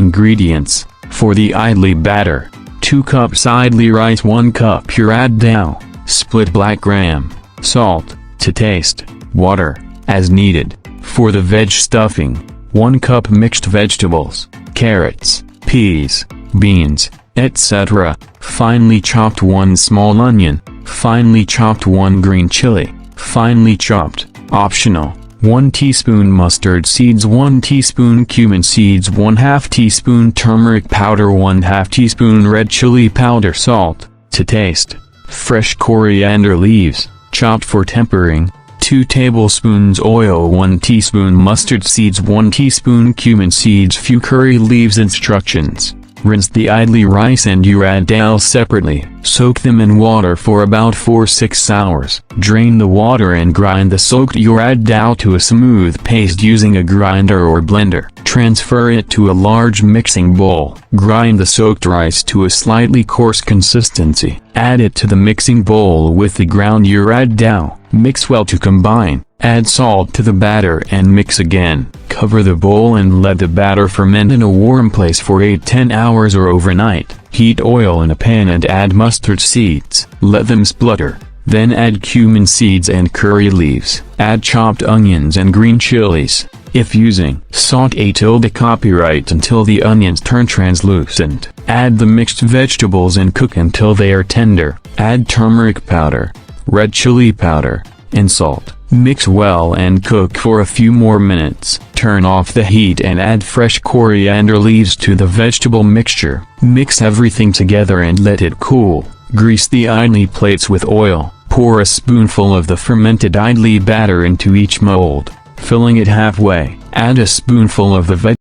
Ingredients: for the idli batter, 2 cups idli rice, 1 cup urad dal, split black gram, salt to taste, water as needed. For the veg stuffing, 1 cup mixed vegetables, carrots, peas, beans, etc., finely chopped 1 small onion, finely chopped 1 green chili, finely chopped, optional, 1 teaspoon mustard seeds, 1 teaspoon cumin seeds, 1/2 teaspoon turmeric powder, 1/2 teaspoon red chili powder, salt to taste, fresh coriander leaves, chopped for tempering, 2 tablespoons oil, 1 teaspoon mustard seeds, 1 teaspoon cumin seeds, few curry leaves. Instructions: rinse the idli rice and urad dal separately, soak them in water for about 4-6 hours. Drain the water and grind the soaked urad dal to a smooth paste using a grinder or blender. Transfer it to a large mixing bowl. Grind the soaked rice to a slightly coarse consistency. Add it to the mixing bowl with the ground urad dal. Mix well to combine. Add salt to the batter and mix again. Cover the bowl and let the batter ferment in a warm place for 8-10 hours or overnight. Heat oil in a pan and add mustard seeds. Let them splutter. Then add cumin seeds and curry leaves. Add chopped onions and green chilies. If using, saute till the copyright until the onions turn translucent. Add the mixed vegetables and cook until they are tender. Add turmeric powder, red chili powder, and salt. Mix well and cook for a few more minutes. Turn off the heat and add fresh coriander leaves to the vegetable mixture. Mix everything together and let it cool. Grease the idli plates with oil. Pour a spoonful of the fermented idli batter into each mold, filling it halfway. Add a spoonful of the